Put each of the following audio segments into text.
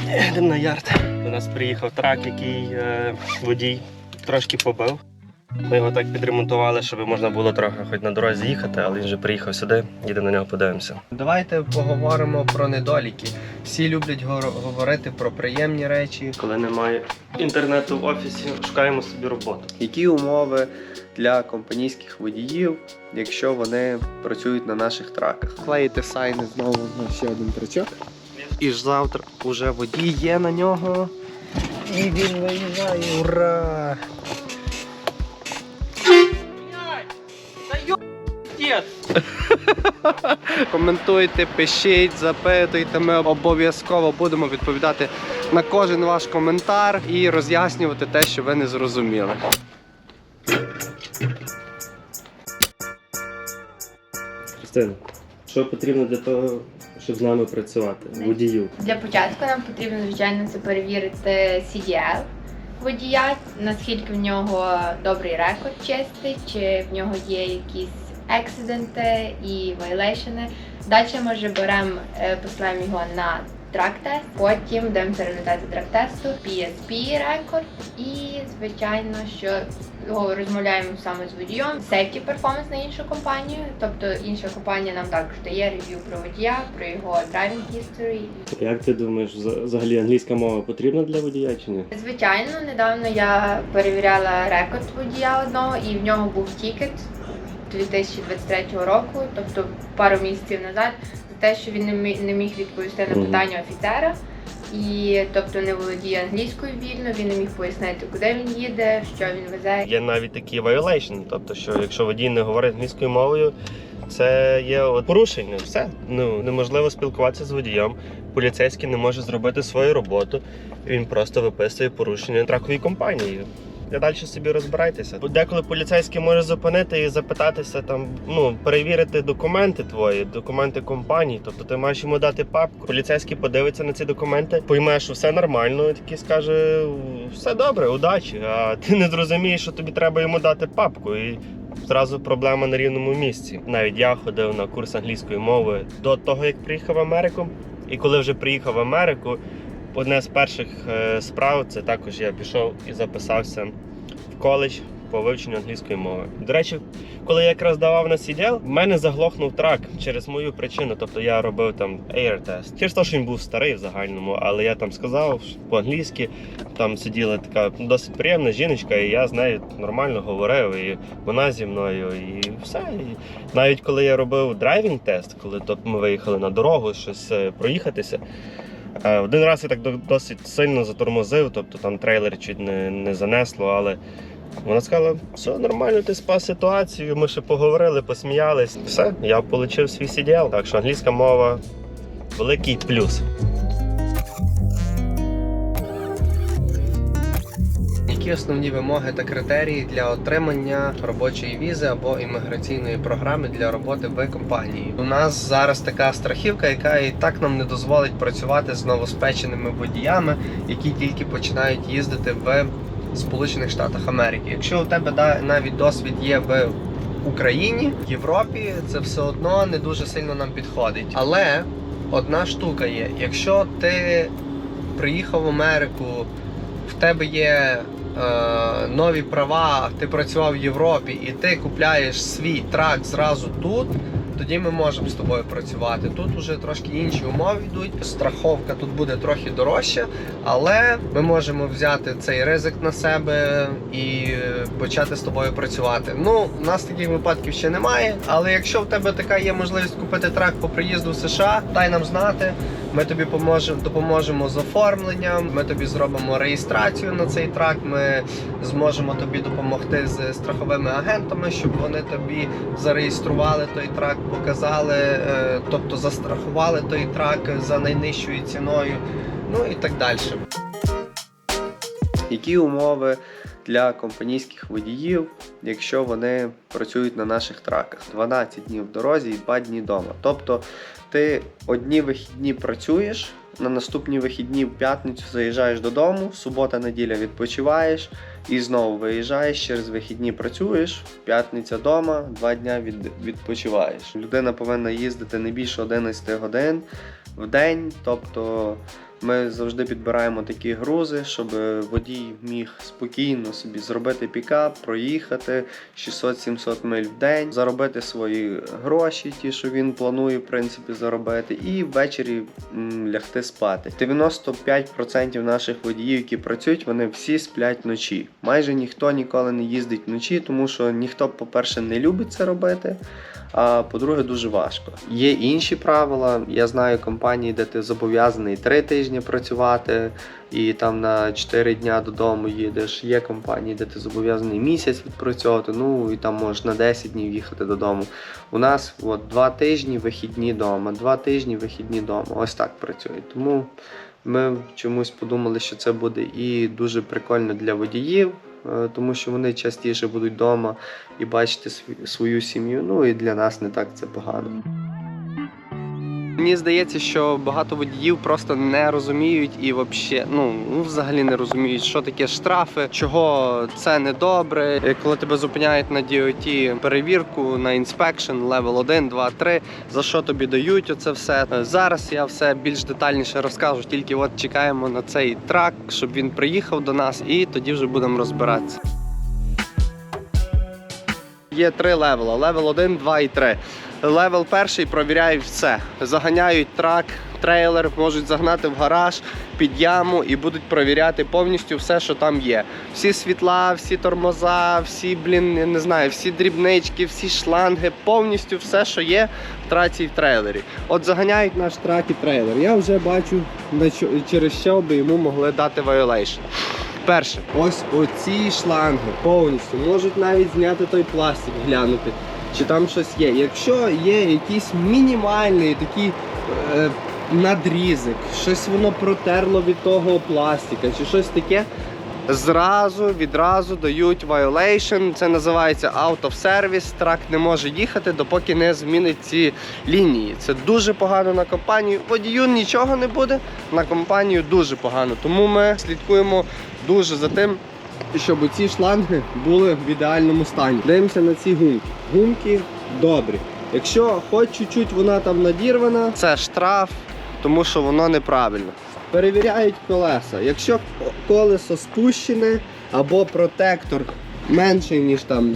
Йдемо на ярд. До нас приїхав трак, який водій трошки побив. Ми його так підремонтували, щоб можна було трохи хоч на дорозі їхати, але він вже приїхав сюди, їдемо на нього подивимося. Давайте поговоримо про недоліки. Всі люблять говорити про приємні речі. Коли немає інтернету в офісі, шукаємо собі роботу. Які умови для компанійських водіїв, якщо вони працюють на наших траках? Клеїти сайни знову на ще один трачок. І ж завтра вже водій є на нього. І він виїжджає, ура! Коментуйте, пишіть, запитуйте, ми обов'язково будемо відповідати на кожен ваш коментар і роз'яснювати те, що ви не зрозуміли. Христина, що потрібно для того, щоб з нами працювати? Водію. Для початку нам потрібно, звичайно, це перевірити CDL водія, наскільки в нього добрий рекорд чистий, чи в нього є якісь ексиденти і вайлейшени. Далі ми вже беремо, посилаємо його на трак-тест, потім дивимося результати трак-тесту, PSP рекорд і, звичайно, що розмовляємо саме з водієм. Safety Performance на іншу компанію, тобто інша компанія нам також дає рев'ю про водія, про його driving history. Як ти думаєш, взагалі англійська мова потрібна для водія чи ні? Звичайно, недавно я перевіряла рекорд водія одного і в нього був тікет 2023 року, тобто пару місяців назад, за те, що він не міг відповісти на питання офіцера. І, тобто, не володіє англійською вільно, він не міг пояснити, куди він їде, що він везе. Є навіть такі violation, тобто, що якщо водій не говорить англійською мовою, це є порушення. Все, неможливо спілкуватися з водієм. Поліцейський не може зробити свою роботу, він просто виписує порушення траковій компанії. І далі собі розбирайтеся. Деколи поліцейський може зупинити і запитатися, перевірити документи твої, документи компанії. Тобто ти маєш йому дати папку. Поліцейський подивиться на ці документи, пойме, що все нормально, і такий скаже, все добре, удачі. А ти не зрозумієш, що тобі треба йому дати папку. І зразу проблема на рівному місці. Навіть я ходив на курс англійської мови до того, як приїхав в Америку. І коли вже приїхав в Америку, одне з перших справ, це також я пішов і записався в коледж по вивченню англійської мови. До речі, коли я якраз давав на CDL, в мене заглохнув трак через мою причину. Тобто я робив там air-тест. Через те, що він був старий в загальному, але я там сказав по-англійськи, там сиділа така досить приємна жіночка, і я з нею нормально говорив, і вона зі мною, і все. І навіть коли я робив драйвінг-тест, коли ми виїхали на дорогу, щось проїхатися, один раз я так досить сильно затормозив, тобто там трейлер чуть не занесло, але вона сказала, все нормально, ти спас ситуацію, ми ще поговорили, посміялись. Все, я отримав свій CDL, так що англійська мова – великий плюс. Які основні вимоги та критерії для отримання робочої візи або імміграційної програми для роботи в компанії? У нас зараз така страхівка, яка і так нам не дозволить працювати з новоспеченими водіями, які тільки починають їздити в Сполучених Штатах Америки. Якщо у тебе навіть досвід є в Україні, в Європі, це все одно не дуже сильно нам підходить. Але одна штука є, якщо ти приїхав в Америку, в тебе є нові права, ти працював в Європі і ти купляєш свій трак зразу тут, тоді ми можемо з тобою працювати. Тут вже трошки інші умови йдуть, страховка тут буде трохи дорожча, але ми можемо взяти цей ризик на себе і почати з тобою працювати. У нас таких випадків ще немає, але якщо в тебе така є можливість купити трак по приїзду в США, дай нам знати. Ми тобі допоможемо з оформленням, ми тобі зробимо реєстрацію на цей трак, ми зможемо тобі допомогти з страховими агентами, щоб вони тобі зареєстрували той трак, показали, тобто застрахували той трак за найнижчою ціною, і так далі. Які умови для компанійських водіїв, якщо вони працюють на наших траках? 12 днів в дорозі і 2 дні вдома. Тобто ти одні вихідні працюєш, на наступні вихідні в п'ятницю заїжджаєш додому, субота-неділя відпочиваєш і знову виїжджаєш, через вихідні працюєш, п'ятниця вдома, 2 дня відпочиваєш. Людина повинна їздити не більше 11 годин в день, тобто Ми завжди підбираємо такі грузи, щоб водій міг спокійно собі зробити пікап, проїхати 600-700 миль в день, заробити свої гроші, ті, що він планує, в принципі, заробити, і ввечері лягти спати. 95% наших водіїв, які працюють, вони всі сплять вночі. Майже ніхто ніколи не їздить вночі, тому що ніхто, по-перше, не любить це робити, а по-друге, дуже важко. Є інші правила. Я знаю компанії, де ти зобов'язаний 3 тижні працювати і там на 4 дня додому їдеш. Є компанії, де ти зобов'язаний місяць відпрацьовувати, ну і там можеш на 10 днів їхати додому. У нас 2 тижні вихідні вдома, 2 тижні вихідні вдома. Ось так працює. Тому ми чомусь подумали, що це буде і дуже прикольно для водіїв, тому що вони частіше будуть вдома і бачити свою сім'ю, ну і для нас не так це погано. Мені здається, що багато водіїв просто не розуміють і взагалі не розуміють, що таке штрафи, чого це не добре. Коли тебе зупиняють на DOT перевірку, на інспекшн, левел 1, 2, 3, за що тобі дають оце все. Зараз я все більш детальніше розкажу, тільки от чекаємо на цей трак, щоб він приїхав до нас, і тоді вже будемо розбиратися. Є 3 левела, левел 1, 2 і 3. Левел перший провіряють все. Заганяють трак, трейлер, можуть загнати в гараж, під яму і будуть провіряти повністю все, що там є. Всі світла, всі тормоза, всі, всі дрібнички, всі шланги, повністю все, що є в траці і в трейлері. От заганяють наш трак і трейлер. Я вже бачу, через що би йому могли дати violation. Перше, ось оці шланги повністю. Можуть навіть зняти той пластик, глянути, чи там щось є. Якщо є якийсь мінімальний такий надрізик, щось воно протерло від того пластика, чи щось таке, відразу дають violation. Це називається out of service. Трак не може їхати, допоки не змінить ці лінії. Це дуже погано на компанію. Водію нічого не буде, на компанію дуже погано. Тому ми слідкуємо дуже за тим, щоб ці шланги були в ідеальному стані. Дивимося на ці гумки. Гумки добрі. Якщо хоч чуть-чуть вона там надірвана, це штраф, тому що воно неправильно. Перевіряють колеса. Якщо колесо спущене або протектор менший, ніж там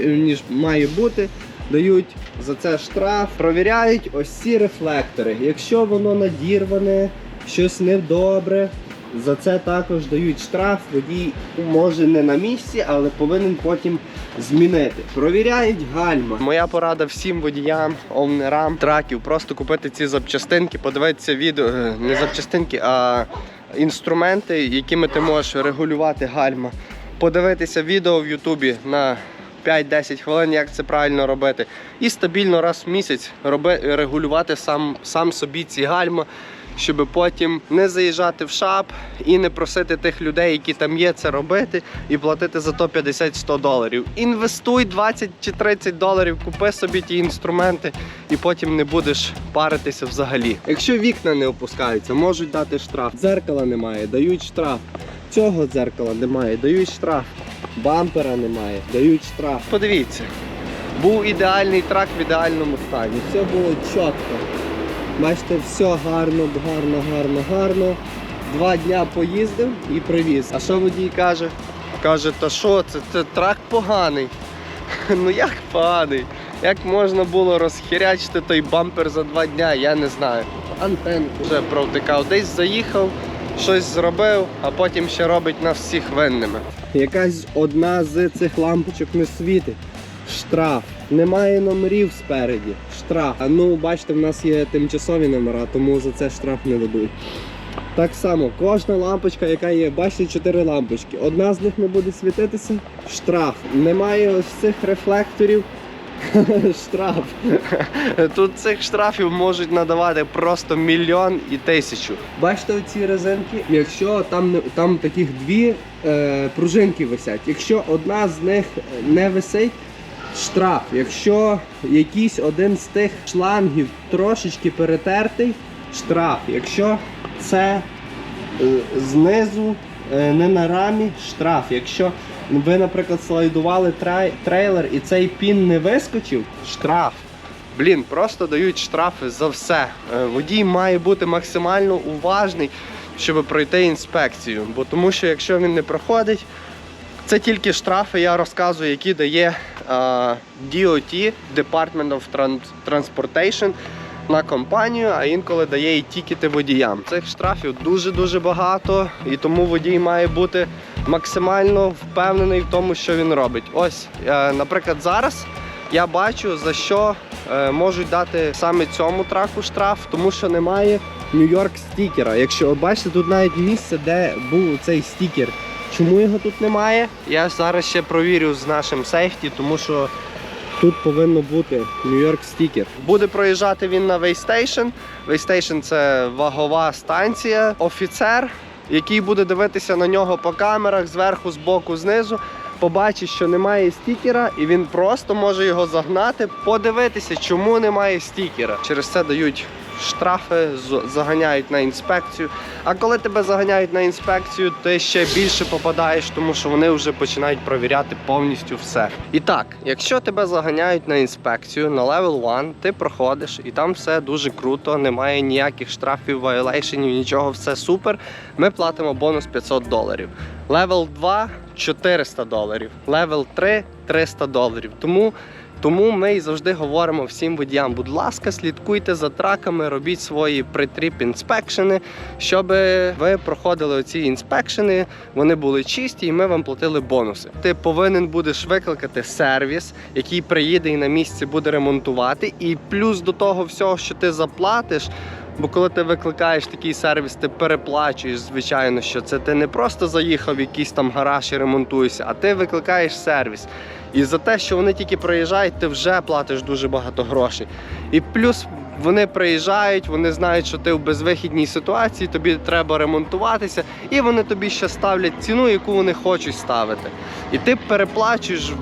ніж має бути, дають за це штраф. Провіряють ось ці рефлектори. Якщо воно надірване, щось недобре, за це також дають штраф. Водій може не на місці, але повинен потім змінити. Провіряють гальма. Моя порада всім водіям, овнерам траків, просто купити ці запчастинки, подивитися відео, не запчастинки, а інструменти, якими ти можеш регулювати гальма. Подивитися відео в Ютубі на 5-10 хвилин, як це правильно робити. І стабільно раз в місяць регулювати сам собі ці гальма, щоб потім не заїжджати в шап і не просити тих людей, які там є, це робити і платити за то $50-100. Інвестуй 20 чи 30 доларів, купи собі ті інструменти і потім не будеш паритися взагалі. Якщо вікна не опускаються, можуть дати штраф. Дзеркала немає, дають штраф. Цього дзеркала немає, дають штраф. Бампера немає, дають штраф. Подивіться, був ідеальний трак в ідеальному стані. Все було чітко. Бачите, все гарно. 2 дня поїздив і привіз. А що водій каже? Каже, та що, це трак поганий. Ну як поганий? Як можна було розхірячити той бампер за 2 дня, я не знаю. Антенку вже провтикав, десь заїхав, щось зробив, а потім ще робить нас всіх винними. Якась одна з цих лампочок не світить. Штраф. Немає номерів спереді. Штраф. Ну, бачите, в нас є тимчасові номера, тому за це штраф не дадуть. Так само, кожна лампочка, яка є, бачите, 4 лампочки. Одна з них не буде світитися. Штраф. Немає ось цих рефлекторів. Штраф. Тут цих штрафів можуть надавати просто 1 мільйон і 1000. Бачите оці резинки? Якщо там таких 2 пружинки висять. Якщо одна з них не висить, штраф. Якщо якийсь один з тих шлангів трошечки перетертий, штраф. Якщо це знизу не на рамі, штраф. Якщо ви, наприклад, слайдували трейлер і цей пін не вискочив, штраф. Просто дають штрафи за все. Водій має бути максимально уважний щоб пройти інспекцію. Бо тому що якщо він не проходить, це тільки штрафи, я розказую, які дає DOT, Department of Transportation, на компанію, а інколи дає і тікети водіям. Цих штрафів дуже-дуже багато, і тому водій має бути максимально впевнений в тому, що він робить. Ось, наприклад, зараз я бачу, за що можуть дати саме цьому траку штраф, тому що немає Нью-Йорк стікера. Якщо бачите, тут навіть місце, де був цей стікер. Чому його тут немає? Я зараз ще провірю з нашим сейфті, тому що тут повинно бути Нью-Йорк стікер. Буде проїжджати він на Вейстейшн. Вейстейшн – це вагова станція. Офіцер, який буде дивитися на нього по камерах зверху, збоку, знизу, побачить, що немає стікера, і він просто може його загнати, подивитися, чому немає стікера. Через це дають штрафи, заганяють на інспекцію. А коли тебе заганяють на інспекцію, ти ще більше попадаєш, тому що вони вже починають перевіряти повністю все. І так, якщо тебе заганяють на інспекцію на Level 1, ти проходиш, і там все дуже круто, немає ніяких штрафів, вайолейшенів, нічого, все супер. Ми платимо бонус $500. Level 2 – $400. Level 3 – $300. Тому ми і завжди говоримо всім водіям, будь ласка, слідкуйте за траками, робіть свої pre-trip інспекшени, щоб ви проходили оці інспекшени, вони були чисті і ми вам платили бонуси. Ти повинен будеш викликати сервіс, який приїде і на місці буде ремонтувати, і плюс до того всього, що ти заплатиш, бо коли ти викликаєш такий сервіс, ти переплачуєш, звичайно, що це ти не просто заїхав в якийсь там гараж і ремонтуєшся, а ти викликаєш сервіс. І за те, що вони тільки приїжджають, ти вже платиш дуже багато грошей. І плюс вони приїжджають, вони знають, що ти в безвихідній ситуації, тобі треба ремонтуватися, і вони тобі ще ставлять ціну, яку вони хочуть ставити. І ти переплачуєш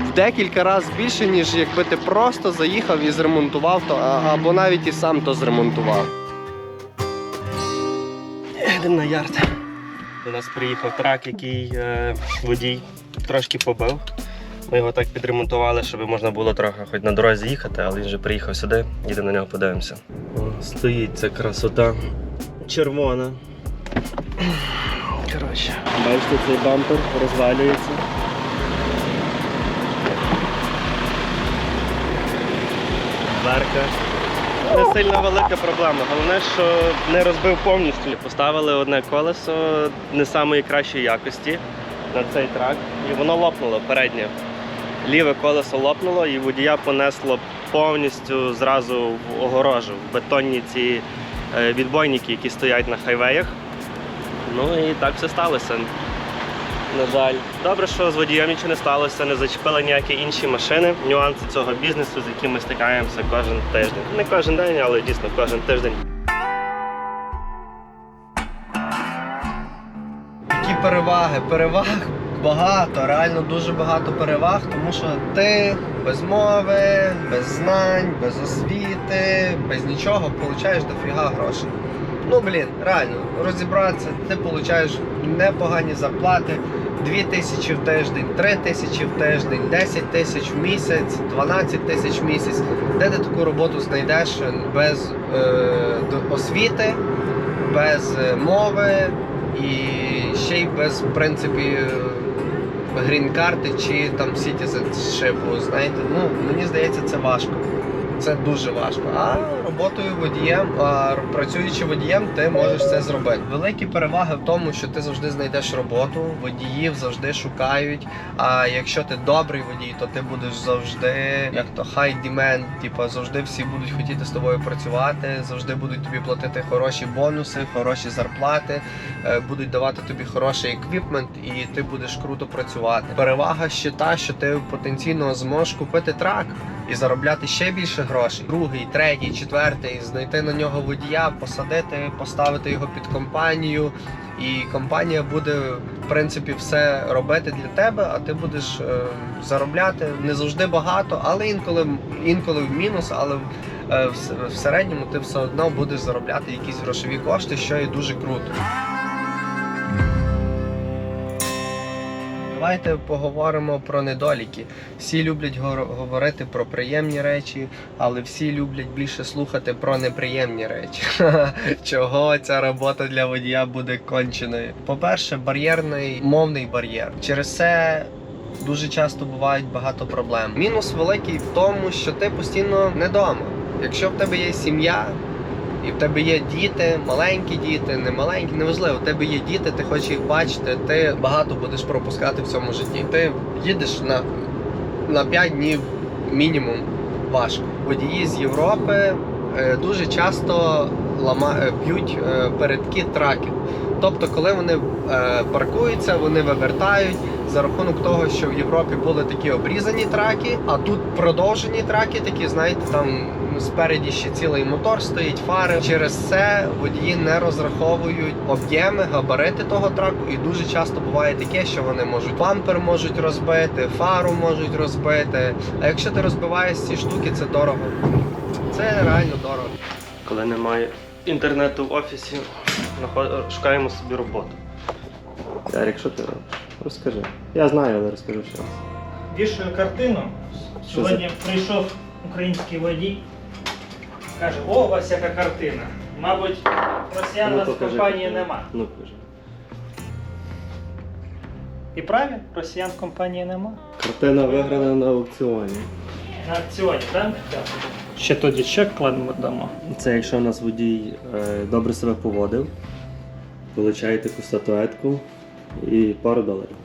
в декілька разів більше, ніж якби ти просто заїхав і зремонтував то, або навіть і сам то зремонтував. Йдемо на ярд. До нас приїхав трак, який водій трошки побив. Ми його так підремонтували, щоб можна було трохи хоч на дорозі їхати, але він вже приїхав сюди, їдемо на нього подивимося. О, стоїть ця красота червона. Коротше, бачите, цей бампер розвалюється. Дверка. Не сильно велика проблема. Головне, що не розбив повністю. Поставили одне колесо не самої кращої якості на цей трак, і воно лопнуло переднє. Ліве колесо лопнуло і водія понесло повністю зразу в огорожу, в бетонні ці відбойники, які стоять на хайвеях. Ну і так все сталося. На жаль. Добре, що з водієм нічого не сталося, не зачепили ніякі інші машини. Нюанси цього бізнесу, з якими стикаємося кожен тиждень. Не кожен день, але дійсно кожен тиждень. Які переваги? Переваг багато, реально дуже багато переваг, тому що ти без мови, без знань, без освіти, без нічого получаєш дофіга грошей. Ну блін, реально, розібратися, ти получаєш непогані зарплати, 2000 в тиждень, 3000 в тиждень, 10 тисяч в місяць, 12 тисяч в місяць. Де ти таку роботу знайдеш без освіти, без мови і ще й без, в принципі, грін-карти чи там citizenship, знаєте, ну, мені здається, це важко. Це дуже важко. А роботою водієм, працюючи водієм, ти можеш це зробити. Великі переваги в тому, що ти завжди знайдеш роботу, водіїв завжди шукають. А якщо ти добрий водій, то ти будеш завжди, як то high demand, типу, завжди всі будуть хотіти з тобою працювати, завжди будуть тобі платити хороші бонуси, хороші зарплати, будуть давати тобі хороший еквіпмент і ти будеш круто працювати. Перевага ще та, що ти потенційно зможеш купити трак і заробляти ще більше грошей. Другий, третій, четвертий, знайти на нього водія, посадити, поставити його під компанію. І компанія буде, в принципі, все робити для тебе, а ти будеш заробляти не завжди багато, але інколи в мінус, але в середньому ти все одно будеш заробляти якісь грошові кошти, що є дуже круто. Давайте поговоримо про недоліки. Всі люблять говорити про приємні речі, але всі люблять більше слухати про неприємні речі. Чого ця робота для водія буде конченою? По-перше, мовний бар'єр. Через це дуже часто бувають багато проблем. Мінус великий в тому, що ти постійно не вдома. Якщо в тебе є сім'я, і в тебе є діти, маленькі діти, не маленькі, неважливо, в тебе є діти, ти хочеш їх бачити, ти багато будеш пропускати в цьому житті. Ти їдеш на 5 днів мінімум важко. Водії з Європи дуже часто б'ють передки траків. Тобто, коли вони паркуються, вони вивертають за рахунок того, що в Європі були такі обрізані траки, а тут продовжені траки, такі, знаєте, там спереді ще цілий мотор стоїть, фари. Через це водії не розраховують об'єми, габарити того траку, і дуже часто буває таке, що вони бампер можуть розбити, фару можуть розбити. А якщо ти розбиваєш ці штуки, це дорого. Це реально дорого. Коли немає інтернету в офісі, шукаємо собі роботу. Ярик, що ти робиш? Розкажи. Я знаю, але розкажу ще раз. Вішаю картину. Що Сьогодні прийшов український водій. Каже, о, у вас яка картина. Мабуть, росіян у вас в покажи компанії картину. нема. Ну, кажи. І праві, росіян в компанії нема. Картина виграна на аукціоні. На акціоні, так? Так. Ще тоді чек кладемо дамо. Це якщо у нас водій добре себе поводив, получає таку статуетку і пару доларів.